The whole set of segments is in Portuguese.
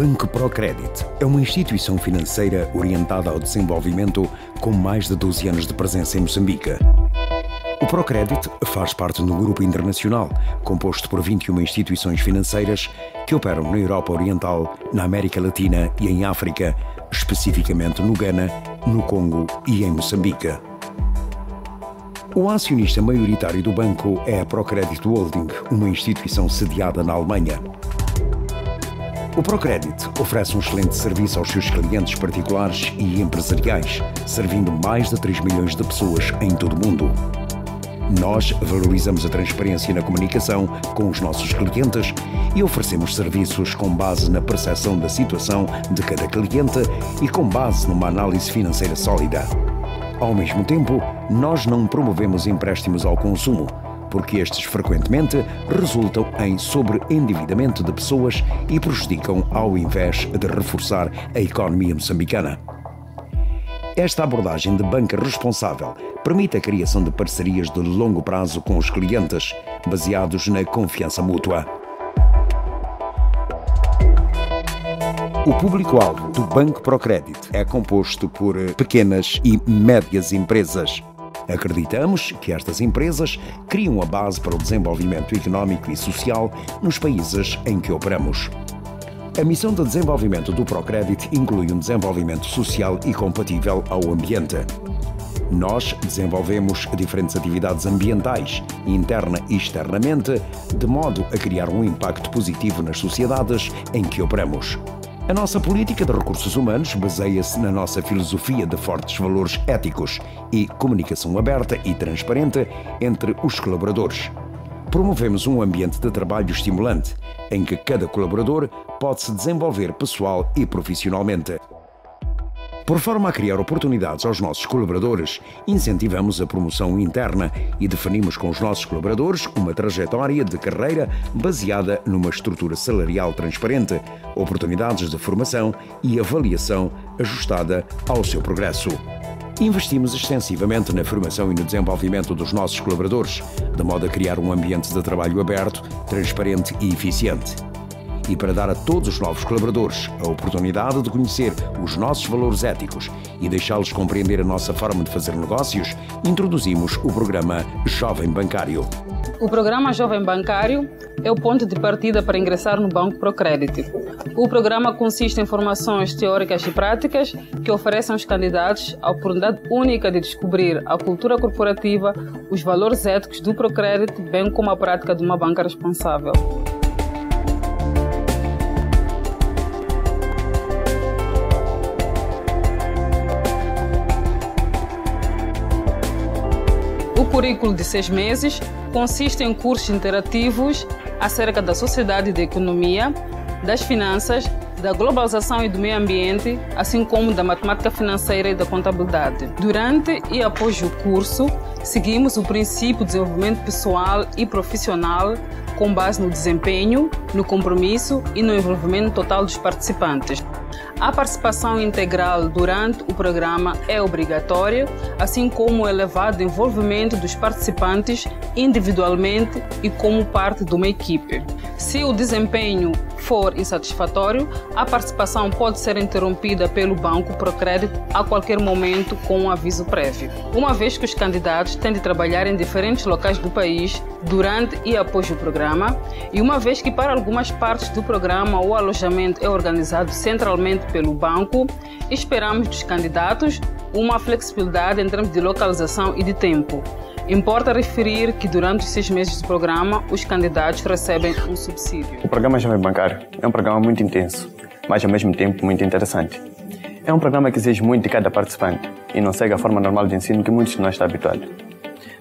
Banco ProCredit é uma instituição financeira orientada ao desenvolvimento com mais de 12 anos de presença em Moçambique. O ProCredit faz parte de um grupo internacional composto por 21 instituições financeiras que operam na Europa Oriental, na América Latina e em África, especificamente no Ghana, no Congo e em Moçambique. O acionista maioritário do banco é a ProCredit Holding, uma instituição sediada na Alemanha. O ProCredit oferece um excelente serviço aos seus clientes particulares e empresariais, servindo mais de 3 milhões de pessoas em todo o mundo. Nós valorizamos a transparência na comunicação com os nossos clientes e oferecemos serviços com base na percepção da situação de cada cliente e com base numa análise financeira sólida. Ao mesmo tempo, nós não promovemos empréstimos ao consumo, porque estes frequentemente resultam em sobreendividamento de pessoas e prejudicam ao invés de reforçar a economia moçambicana. Esta abordagem de banca responsável permite a criação de parcerias de longo prazo com os clientes, baseados na confiança mútua. O público-alvo do Banco ProCredit é composto por pequenas e médias empresas. Acreditamos que estas empresas criam a base para o desenvolvimento económico e social nos países em que operamos. A missão de desenvolvimento do ProCredit inclui um desenvolvimento social e compatível ao ambiente. Nós desenvolvemos diferentes atividades ambientais, interna e externamente, de modo a criar um impacto positivo nas sociedades em que operamos. A nossa política de recursos humanos baseia-se na nossa filosofia de fortes valores éticos e comunicação aberta e transparente entre os colaboradores. Promovemos um ambiente de trabalho estimulante, em que cada colaborador pode se desenvolver pessoal e profissionalmente. Por forma a criar oportunidades aos nossos colaboradores, incentivamos a promoção interna e definimos com os nossos colaboradores uma trajetória de carreira baseada numa estrutura salarial transparente, oportunidades de formação e avaliação ajustada ao seu progresso. Investimos extensivamente na formação e no desenvolvimento dos nossos colaboradores, de modo a criar um ambiente de trabalho aberto, transparente e eficiente. E para dar a todos os novos colaboradores a oportunidade de conhecer os nossos valores éticos e deixá-los compreender a nossa forma de fazer negócios, introduzimos o programa Jovem Bancário. O programa Jovem Bancário é o ponto de partida para ingressar no Banco ProCredit. O programa consiste em formações teóricas e práticas que oferecem aos candidatos a oportunidade única de descobrir a cultura corporativa, os valores éticos do ProCredit, bem como a prática de uma banca responsável. O currículo de 6 meses consiste em cursos interativos acerca da sociedade e da economia, das finanças, da globalização e do meio ambiente, assim como da matemática financeira e da contabilidade. Durante e após o curso, seguimos o princípio de desenvolvimento pessoal e profissional com base no desempenho, no compromisso e no envolvimento total dos participantes. A participação integral durante o programa é obrigatória, assim como o elevado envolvimento dos participantes individualmente e como parte de uma equipe. Se o desempenho for insatisfatório, a participação pode ser interrompida pelo Banco ProCredit a qualquer momento com um aviso prévio. Uma vez que os candidatos têm de trabalhar em diferentes locais do país durante e após o programa, e uma vez que para algumas partes do programa o alojamento é organizado centralmente pelo banco, esperamos dos candidatos uma flexibilidade em termos de localização e de tempo. Importa referir que durante os 6 meses do programa, os candidatos recebem um subsídio. O programa Jovem Bancário é um programa muito intenso, mas ao mesmo tempo muito interessante. É um programa que exige muito de cada participante e não segue a forma normal de ensino que muitos de nós estão habituados.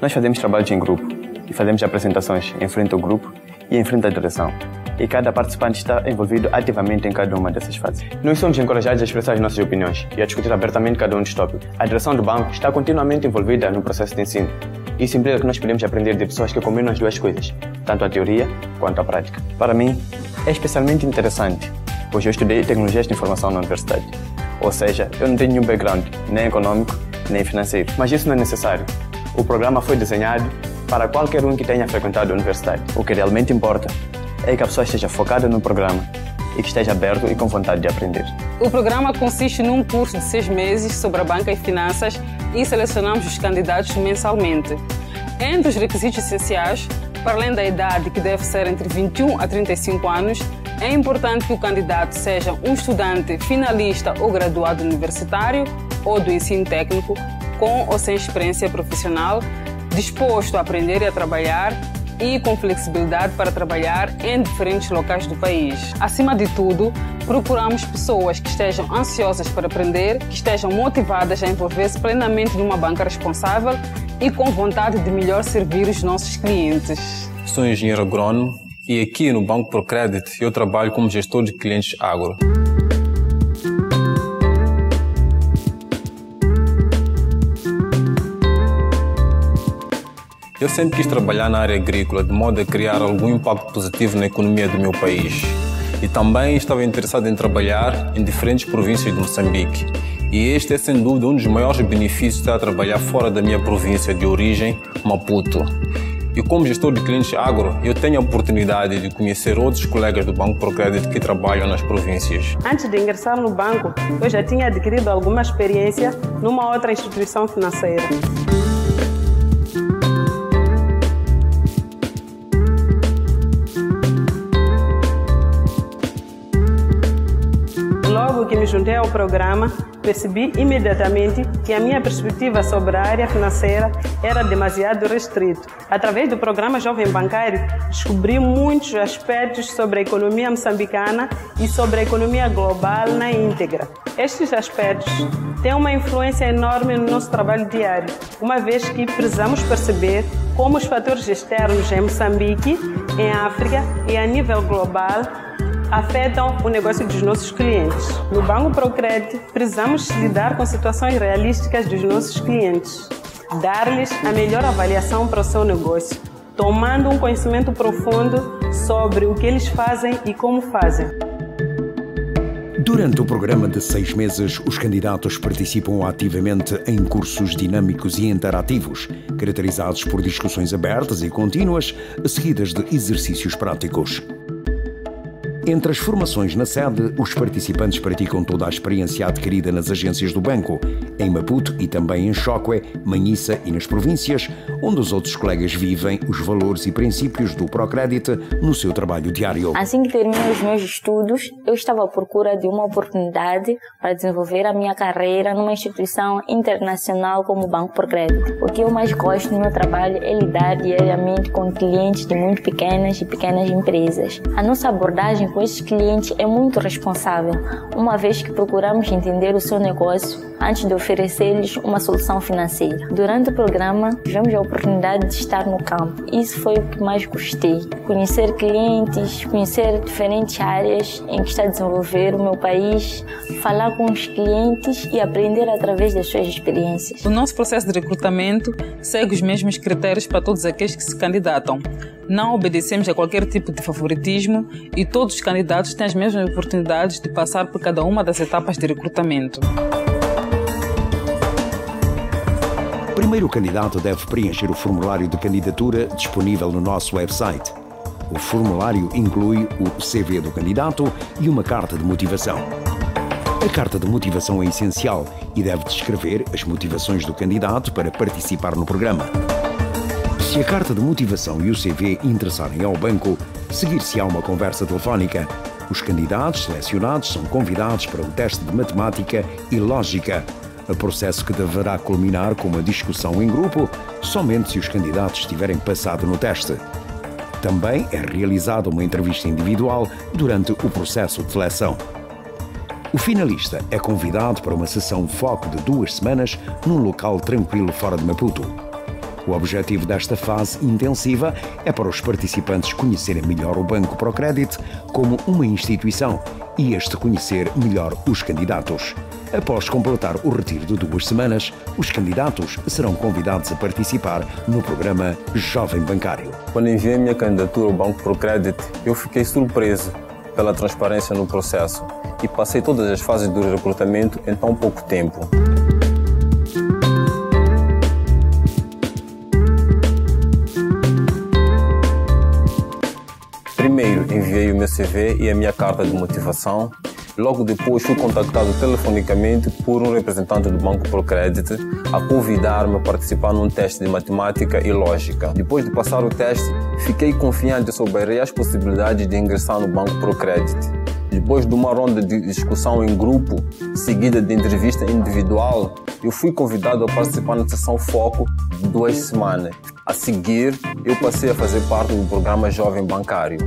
Nós fazemos trabalhos em grupo e fazemos apresentações em frente ao grupo e em frente à direção. E cada participante está envolvido ativamente em cada uma dessas fases. Nós somos encorajados a expressar as nossas opiniões e a discutir abertamente cada um dos tópicos. A direção do banco está continuamente envolvida no processo de ensino. Isso implica que nós podemos aprender de pessoas que combinam as duas coisas, tanto a teoria quanto a prática. Para mim, é especialmente interessante, pois eu estudei tecnologias de informação na universidade. Ou seja, eu não tenho nenhum background, nem econômico, nem financeiro. Mas isso não é necessário. O programa foi desenhado para qualquer um que tenha frequentado a universidade. O que realmente importa é que a pessoa esteja focada no programa e que esteja aberto e com vontade de aprender. O programa consiste num curso de 6 meses sobre a banca e finanças e selecionamos os candidatos mensalmente. Entre os requisitos essenciais, para além da idade, que deve ser entre 21 a 35 anos, é importante que o candidato seja um estudante finalista ou graduado universitário ou do ensino técnico, com ou sem experiência profissional, disposto a aprender e a trabalhar e com flexibilidade para trabalhar em diferentes locais do país. Acima de tudo, procuramos pessoas que estejam ansiosas para aprender, que estejam motivadas a envolver-se plenamente numa banca responsável e com vontade de melhor servir os nossos clientes. Sou engenheiro agrônomo e aqui no Banco Procredit eu trabalho como gestor de clientes agro. Eu sempre quis trabalhar na área agrícola de modo a criar algum impacto positivo na economia do meu país. E também estava interessado em trabalhar em diferentes províncias de Moçambique. E este é sem dúvida um dos maiores benefícios de estar a trabalhar fora da minha província de origem, Maputo. E como gestor de clientes agro, eu tenho a oportunidade de conhecer outros colegas do Banco Procredit que trabalham nas províncias. Antes de ingressar no banco, eu já tinha adquirido alguma experiência numa outra instituição financeira. Logo que me juntei ao programa, percebi imediatamente que a minha perspectiva sobre a área financeira era demasiado restrita. Através do programa Jovem Bancário, descobri muitos aspectos sobre a economia moçambicana e sobre a economia global na íntegra. Estes aspectos têm uma influência enorme no nosso trabalho diário, uma vez que precisamos perceber como os fatores externos em Moçambique, em África e a nível global afetam o negócio dos nossos clientes. No Banco Procredit, precisamos lidar com situações realísticas dos nossos clientes, dar-lhes a melhor avaliação para o seu negócio, tomando um conhecimento profundo sobre o que eles fazem e como fazem. Durante o programa de 6 meses, os candidatos participam ativamente em cursos dinâmicos e interativos, caracterizados por discussões abertas e contínuas, seguidas de exercícios práticos. Entre as formações na sede, os participantes praticam toda a experiência adquirida nas agências do banco, em Maputo e também em Choque, Manhissa e nas províncias, onde os outros colegas vivem os valores e princípios do Procredit no seu trabalho diário. Assim que terminei os meus estudos, eu estava à procura de uma oportunidade para desenvolver a minha carreira numa instituição internacional como o Banco Procredit. O que eu mais gosto no meu trabalho é lidar diariamente com clientes de muito pequenas e pequenas empresas. A nossa abordagem com esses clientes é muito responsável, uma vez que procuramos entender o seu negócio antes de oferecer-lhes uma solução financeira. Durante o programa, tivemos a oportunidade de estar no campo. Isso foi o que mais gostei. Conhecer clientes, conhecer diferentes áreas em que está a desenvolver o meu país, falar com os clientes e aprender através das suas experiências. O nosso processo de recrutamento segue os mesmos critérios para todos aqueles que se candidatam. Não obedecemos a qualquer tipo de favoritismo e todos os candidatos têm as mesmas oportunidades de passar por cada uma das etapas de recrutamento. Primeiro, o candidato deve preencher o formulário de candidatura disponível no nosso website. O formulário inclui o CV do candidato e uma carta de motivação. A carta de motivação é essencial e deve descrever as motivações do candidato para participar no programa. Se a carta de motivação e o CV interessarem ao banco, seguir-se-á uma conversa telefónica. Os candidatos selecionados são convidados para um teste de matemática e lógica, processo que deverá culminar com uma discussão em grupo, somente se os candidatos tiverem passado no teste. Também é realizada uma entrevista individual durante o processo de seleção. O finalista é convidado para uma sessão foco de 2 semanas num local tranquilo fora de Maputo. O objetivo desta fase intensiva é para os participantes conhecerem melhor o Banco Procredit como uma instituição e este conhecer melhor os candidatos. Após completar o retiro de 2 semanas, os candidatos serão convidados a participar no programa Jovem Bancário. Quando enviei minha candidatura ao Banco Procredit, eu fiquei surpreso pela transparência no processo e passei todas as fases do recrutamento em tão pouco tempo. Primeiro, enviei o meu CV e a minha carta de motivação. Logo depois fui contactado telefonicamente por um representante do Banco Procredit a convidar-me a participar num teste de matemática e lógica. Depois de passar o teste, fiquei confiante sobre as reais possibilidades de ingressar no Banco Procredit. Depois de uma ronda de discussão em grupo, seguida de entrevista individual, eu fui convidado a participar na sessão Foco de 2 semanas. A seguir, eu passei a fazer parte do programa Jovem Bancário.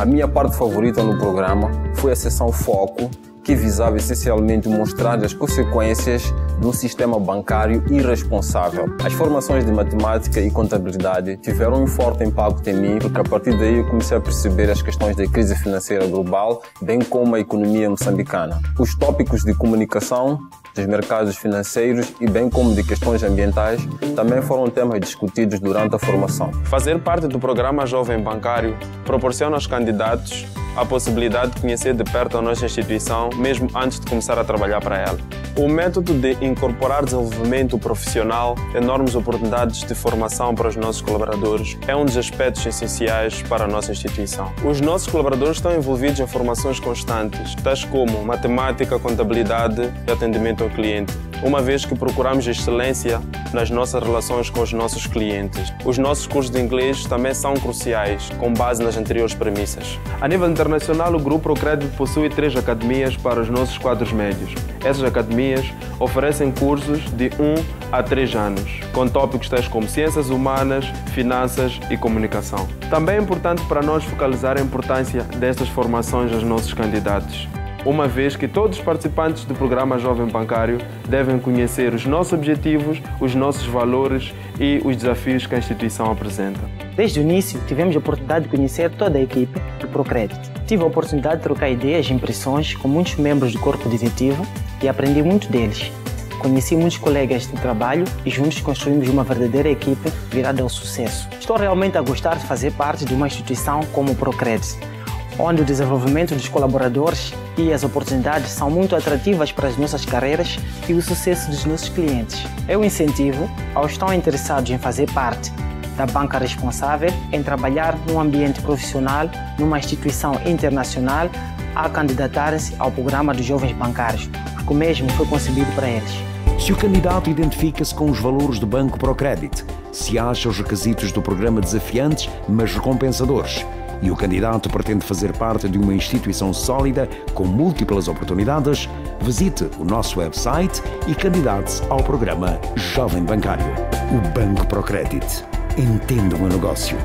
A minha parte favorita no programa foi a sessão Foco, que visava essencialmente mostrar as consequências de um sistema bancário irresponsável. As formações de matemática e contabilidade tiveram um forte impacto em mim, porque a partir daí eu comecei a perceber as questões da crise financeira global, bem como a economia moçambicana. Os tópicos de comunicação, dos mercados financeiros e bem como de questões ambientais também foram temas discutidos durante a formação. Fazer parte do programa Jovem Bancário proporciona aos candidatos a possibilidade de conhecer de perto a nossa instituição, mesmo antes de começar a trabalhar para ela. O método de incorporar desenvolvimento profissional, enormes oportunidades de formação para os nossos colaboradores, é um dos aspectos essenciais para a nossa instituição. Os nossos colaboradores estão envolvidos em formações constantes, tais como matemática, contabilidade e atendimento ao cliente, uma vez que procuramos excelência nas nossas relações com os nossos clientes. Os nossos cursos de inglês também são cruciais, com base nas anteriores premissas. A nível internacional, o Grupo Procredit possui 3 academias para os nossos quadros médios. Essas academias oferecem cursos de 1 a 3 anos, com tópicos tais como ciências humanas, finanças e comunicação. Também é importante para nós focalizar a importância destas formações aos nossos candidatos, uma vez que todos os participantes do programa Jovem Bancário devem conhecer os nossos objetivos, os nossos valores e os desafios que a instituição apresenta. Desde o início, tivemos a oportunidade de conhecer toda a equipe do Procredit. Tive a oportunidade de trocar ideias e impressões com muitos membros do corpo diretivo e aprendi muito deles. Conheci muitos colegas de trabalho e juntos construímos uma verdadeira equipe virada ao sucesso. Estou realmente a gostar de fazer parte de uma instituição como o Procredit, onde o desenvolvimento dos colaboradores e as oportunidades são muito atrativas para as nossas carreiras e o sucesso dos nossos clientes. Eu incentivo aos que estão interessados em fazer parte da banca responsável, em trabalhar num ambiente profissional, numa instituição internacional, a candidatarem-se ao programa dos Jovens Bancários, porque o mesmo foi concebido para eles. Se o candidato identifica-se com os valores do Banco Procredit, se acha os requisitos do programa desafiantes, mas recompensadores, e o candidato pretende fazer parte de uma instituição sólida com múltiplas oportunidades, visite o nosso website e candidate-se ao programa Jovem Bancário. O Banco Procredit. Entenda o meu negócio.